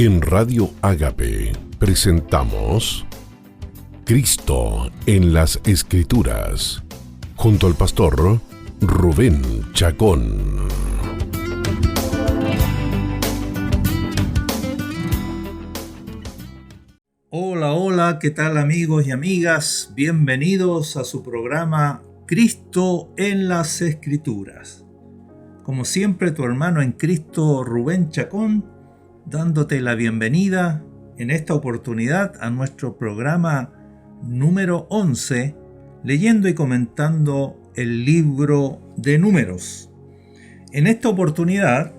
En Radio Ágape presentamos Cristo en las Escrituras, junto al pastor Rubén Chacón. Hola, ¿qué tal amigos y amigas? Bienvenidos a su programa Cristo en las Escrituras. Como siempre, tu hermano en Cristo, Rubén Chacón, dándote la bienvenida en esta oportunidad a nuestro programa número 11, leyendo y comentando el libro de Números. En esta oportunidad,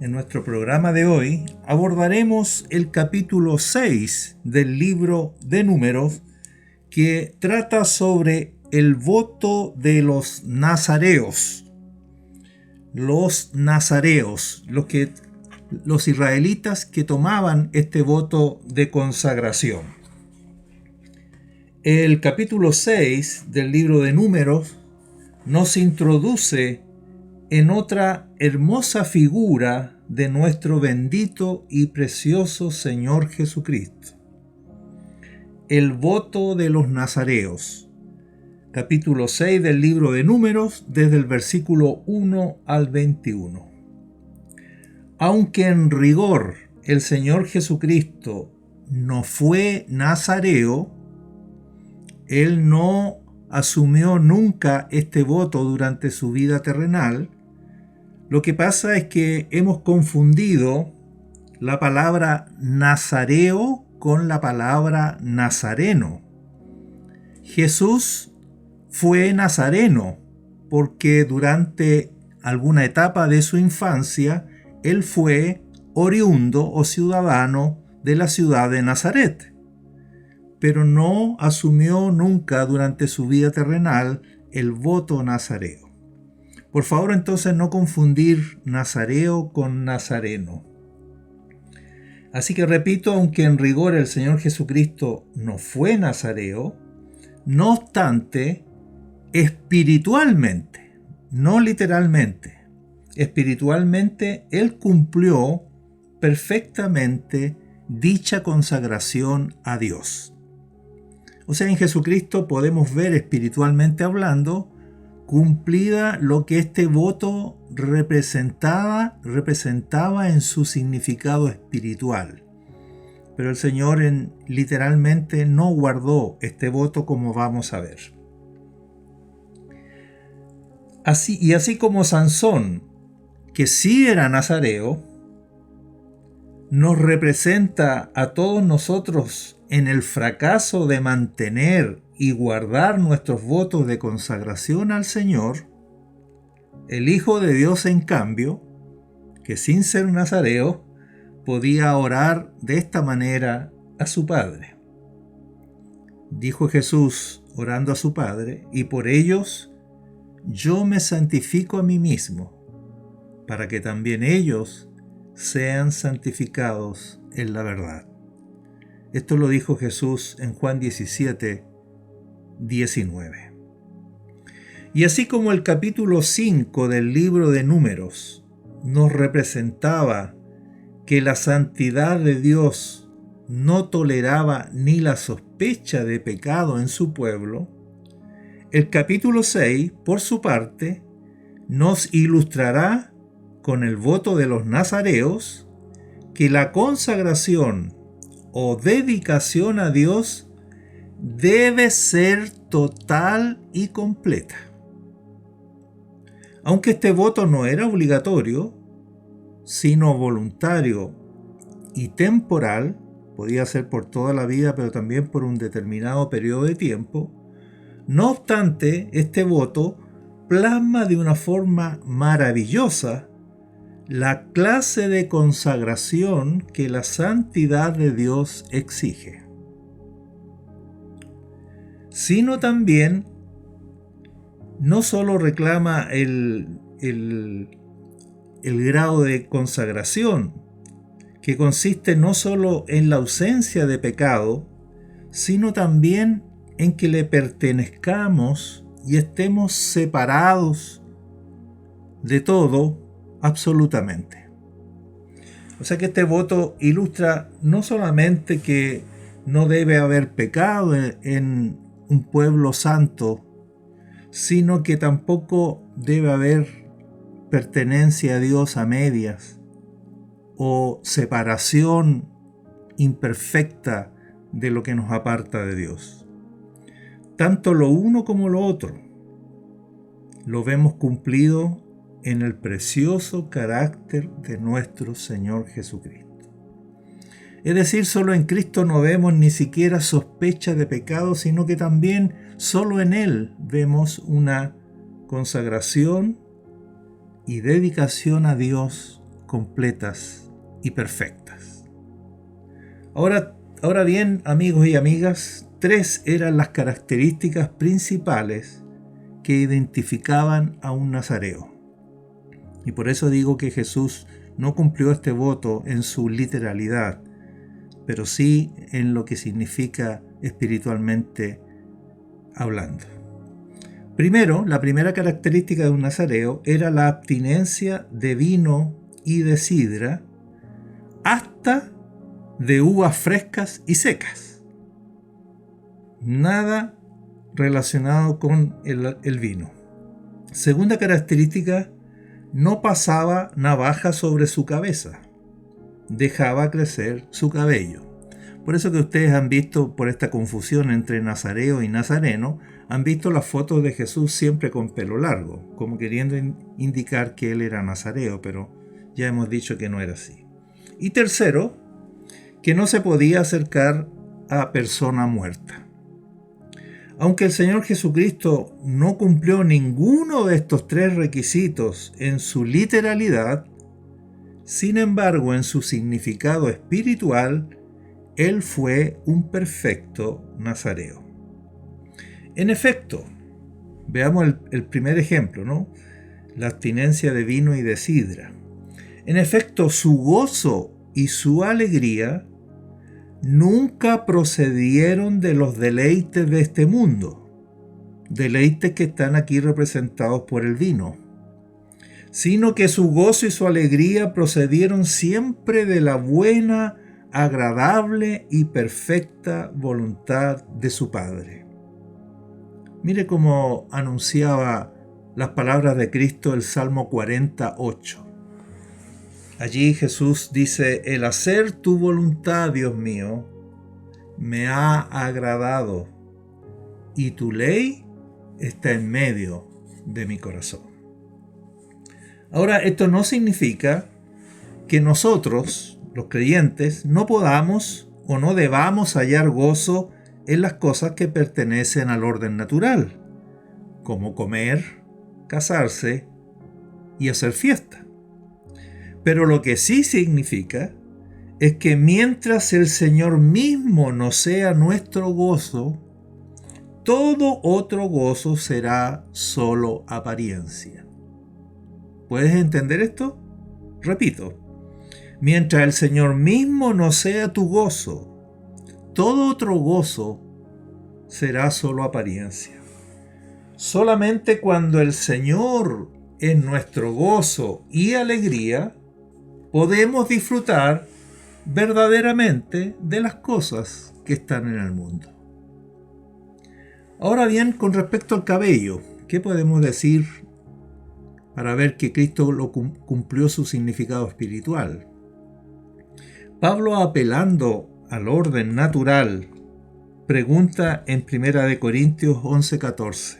en nuestro programa de hoy, abordaremos el capítulo 6 del libro de Números, que trata sobre el voto de los nazareos. Los nazareos, los israelitas que tomaban este voto de consagración. El capítulo 6 del libro de Números nos introduce en otra hermosa figura de nuestro bendito y precioso Señor Jesucristo. El voto de los nazareos. Capítulo 6 del libro de Números, desde el versículo 1 al 21. Aunque en rigor el Señor Jesucristo no fue nazareo, Él no asumió nunca este voto durante su vida terrenal. Lo que pasa es que hemos confundido la palabra nazareo con la palabra nazareno. Jesús fue nazareno porque durante alguna etapa de su infancia él fue oriundo o ciudadano de la ciudad de Nazaret, pero no asumió nunca durante su vida terrenal el voto nazareo. Por favor, entonces, no confundir nazareo con nazareno. Así que repito, aunque en rigor el Señor Jesucristo no fue nazareo, no obstante, espiritualmente, no literalmente, espiritualmente, Él cumplió perfectamente dicha consagración a Dios. O sea, en Jesucristo podemos ver, espiritualmente hablando, cumplida lo que este voto representaba en su significado espiritual. Pero el Señor literalmente no guardó este voto, como vamos a ver. Así como Sansón, que sí era nazareo, nos representa a todos nosotros en el fracaso de mantener y guardar nuestros votos de consagración al Señor. El Hijo de Dios, en cambio, que sin ser nazareo, podía orar de esta manera a su Padre. Dijo Jesús orando a su Padre: y por ellos yo me santifico a mí mismo, para que también ellos sean santificados en la verdad. Esto lo dijo Jesús en Juan 17, 19. Y así como el capítulo 5 del libro de Números nos representaba que la santidad de Dios no toleraba ni la sospecha de pecado en su pueblo, el capítulo 6, por su parte, nos ilustrará con el voto de los nazareos que la consagración o dedicación a Dios debe ser total y completa. Aunque este voto no era obligatorio, sino voluntario y temporal, podía ser por toda la vida, pero también por un determinado periodo de tiempo. No obstante, este voto plasma de una forma maravillosa la clase de consagración que la santidad de Dios exige, sino también no solo reclama el grado de consagración, que consiste no solo en la ausencia de pecado, sino también en que le pertenezcamos y estemos separados de todo absolutamente. O sea que este voto ilustra no solamente que no debe haber pecado en un pueblo santo, sino que tampoco debe haber pertenencia a Dios a medias o separación imperfecta de lo que nos aparta de Dios. Tanto lo uno como lo otro lo vemos cumplido en el precioso carácter de nuestro Señor Jesucristo. Es decir, solo en Cristo no vemos ni siquiera sospecha de pecado, sino que también solo en Él vemos una consagración y dedicación a Dios completas y perfectas. Ahora bien, amigos y amigas, 3 eran las características principales que identificaban a un nazareo. Y por eso digo que Jesús no cumplió este voto en su literalidad, pero sí en lo que significa espiritualmente hablando. Primero, la primera característica de un nazareo era la abstinencia de vino y de sidra, hasta de uvas frescas y secas. Nada relacionado con el vino. Segunda característica, no pasaba navaja sobre su cabeza. Dejaba crecer su cabello. Por eso que ustedes han visto, por esta confusión entre nazareo y nazareno, han visto las fotos de Jesús siempre con pelo largo, como queriendo indicar que él era nazareo, pero ya hemos dicho que no era así. Y tercero, que no se podía acercar a persona muerta. Aunque el Señor Jesucristo no cumplió ninguno de estos 3 requisitos en su literalidad, sin embargo, en su significado espiritual, Él fue un perfecto nazareo. En efecto, veamos el primer ejemplo, ¿no? La abstinencia de vino y de sidra. En efecto, su gozo y su alegría nunca procedieron de los deleites de este mundo, deleites que están aquí representados por el vino, sino que su gozo y su alegría procedieron siempre de la buena, agradable y perfecta voluntad de su Padre. Mire cómo anunciaba las palabras de Cristo el Salmo 48. Allí Jesús dice: el hacer tu voluntad, Dios mío, me ha agradado, y tu ley está en medio de mi corazón. Ahora, esto no significa que nosotros, los creyentes, no podamos o no debamos hallar gozo en las cosas que pertenecen al orden natural, como comer, casarse y hacer fiesta. Pero lo que sí significa es que mientras el Señor mismo no sea nuestro gozo, todo otro gozo será solo apariencia. ¿Puedes entender esto? Repito, mientras el Señor mismo no sea tu gozo, todo otro gozo será solo apariencia. Solamente cuando el Señor es nuestro gozo y alegría, podemos disfrutar verdaderamente de las cosas que están en el mundo. Ahora bien, con respecto al cabello, ¿qué podemos decir para ver que Cristo cumplió su significado espiritual? Pablo, apelando al orden natural, pregunta en 1 Corintios 11:14.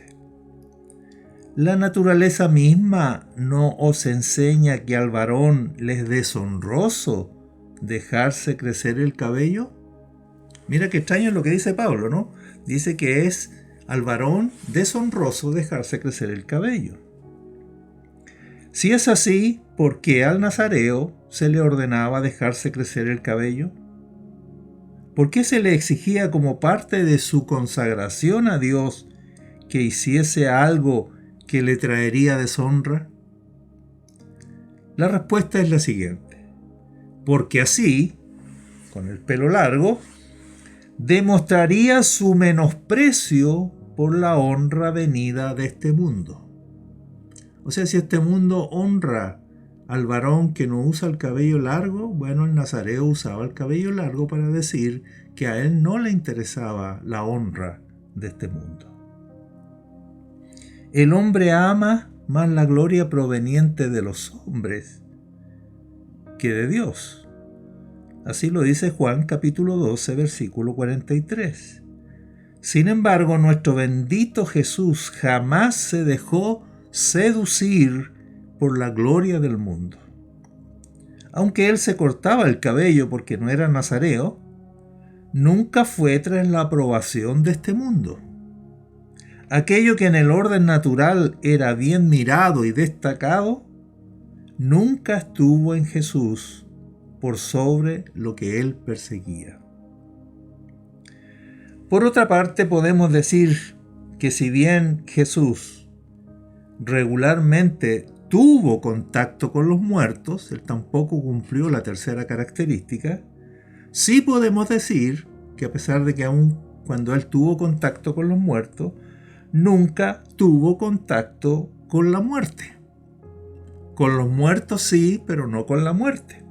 ¿La naturaleza misma no os enseña que al varón le es deshonroso dejarse crecer el cabello? Mira qué extraño es lo que dice Pablo, ¿no? Dice que es al varón deshonroso dejarse crecer el cabello. Si es así, ¿por qué al nazareo se le ordenaba dejarse crecer el cabello? ¿Por qué se le exigía como parte de su consagración a Dios que hiciese algo que le traería deshonra? La respuesta es la siguiente: porque así, con el pelo largo, demostraría su menosprecio por la honra venida de este mundo. O sea, si este mundo honra al varón que no usa el cabello largo, bueno, el nazareo usaba el cabello largo para decir que a él no le interesaba la honra de este mundo. El hombre ama más la gloria proveniente de los hombres que de Dios. Así lo dice Juan capítulo 12, versículo 43. Sin embargo, nuestro bendito Jesús jamás se dejó seducir por la gloria del mundo. Aunque él se cortaba el cabello porque no era nazareo, nunca fue tras la aprobación de este mundo. Aquello que en el orden natural era bien mirado y destacado, nunca estuvo en Jesús por sobre lo que él perseguía. Por otra parte, podemos decir que si bien Jesús regularmente tuvo contacto con los muertos, él tampoco cumplió la tercera característica, sí podemos decir que a pesar de que aun cuando él tuvo contacto con los muertos, nunca tuvo contacto con la muerte. Con los muertos sí, pero no con la muerte.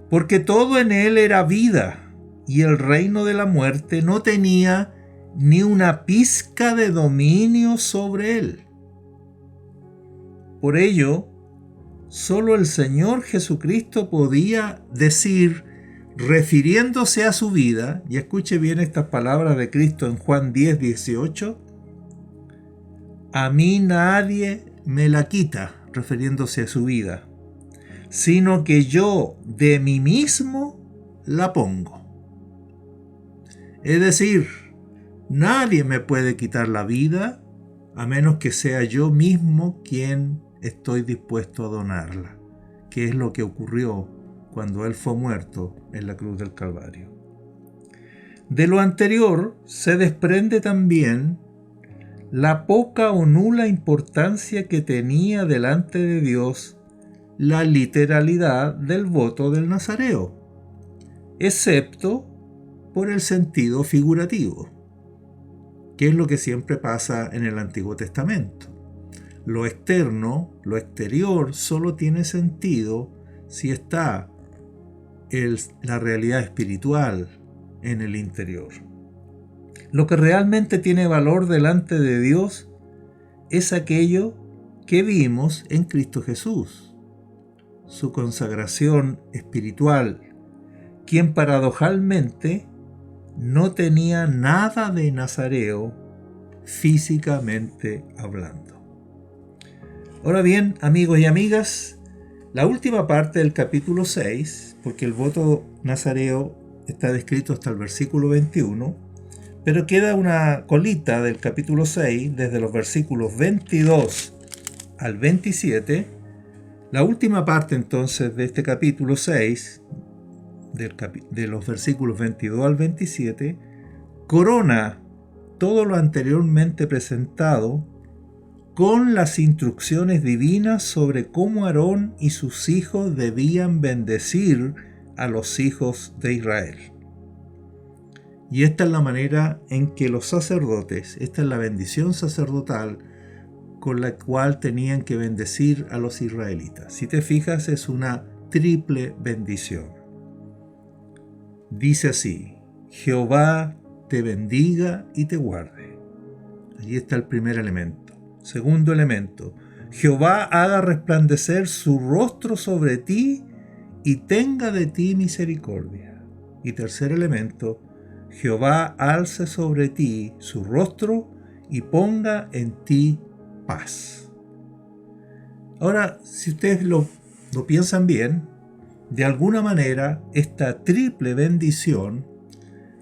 Porque todo en él era vida, y el reino de la muerte no tenía ni una pizca de dominio sobre él. Por ello, solo el Señor Jesucristo podía decir, refiriéndose a su vida, y escuche bien estas palabras de Cristo en Juan 10, 18, a mí nadie me la quita, refiriéndose a su vida, sino que yo de mí mismo la pongo. Es decir, nadie me puede quitar la vida a menos que sea yo mismo quien estoy dispuesto a donarla, que es lo que ocurrió cuando él fue muerto en la cruz del Calvario. De lo anterior se desprende también la poca o nula importancia que tenía delante de Dios la literalidad del voto del nazareo, excepto por el sentido figurativo, que es lo que siempre pasa en el Antiguo Testamento. Lo externo, lo exterior, solo tiene sentido si está la realidad espiritual en el interior. Lo que realmente tiene valor delante de Dios es aquello que vimos en Cristo Jesús, su consagración espiritual, quien paradojalmente no tenía nada de nazareo físicamente hablando. Ahora bien, amigos y amigas, la última parte del capítulo 6, porque el voto nazareo está descrito hasta el versículo 21, pero queda una colita del capítulo 6, desde los versículos 22 al 27, la última parte entonces de este capítulo 6, de los versículos 22 al 27, corona todo lo anteriormente presentado con las instrucciones divinas sobre cómo Aarón y sus hijos debían bendecir a los hijos de Israel. Y esta es la manera en que los sacerdotes, esta es la bendición sacerdotal con la cual tenían que bendecir a los israelitas. Si te fijas, es una triple bendición. Dice así: Jehová te bendiga y te guarde. Allí está el primer elemento. Segundo elemento: Jehová haga resplandecer su rostro sobre ti y tenga de ti misericordia. Y tercer elemento: Jehová alce sobre ti su rostro y ponga en ti paz. Ahora, si ustedes lo piensan bien, de alguna manera esta triple bendición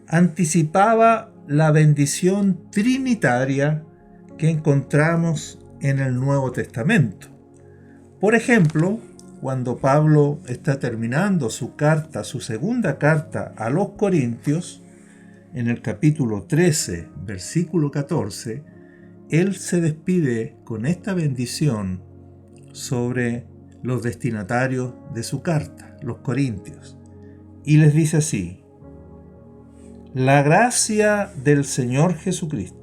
anticipaba la bendición trinitaria que encontramos en el Nuevo Testamento. Por ejemplo, cuando Pablo está terminando su segunda carta a los Corintios, en el capítulo 13, versículo 14, él se despide con esta bendición sobre los destinatarios de su carta, los Corintios, y les dice así: la gracia del Señor Jesucristo,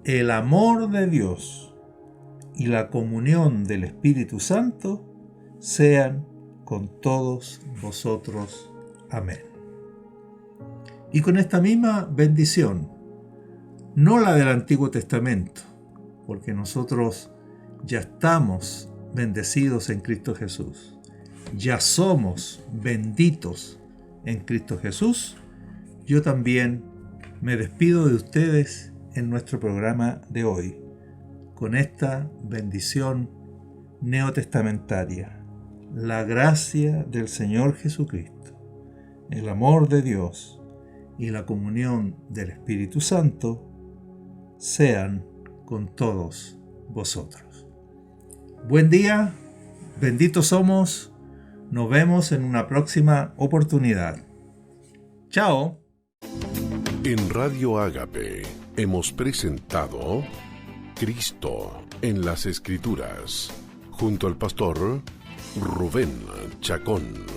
el amor de Dios y la comunión del Espíritu Santo sean con todos vosotros. Amén. Y con esta misma bendición, no la del Antiguo Testamento, porque nosotros ya estamos bendecidos en Cristo Jesús, ya somos benditos en Cristo Jesús, yo también me despido de ustedes en nuestro programa de hoy, con esta bendición neotestamentaria. La gracia del Señor Jesucristo, el amor de Dios y la comunión del Espíritu Santo sean con todos vosotros. Buen día, benditos somos, nos vemos en una próxima oportunidad. Chao. En Radio Ágape hemos presentado Cristo en las Escrituras, junto al pastor Rubén Chacón.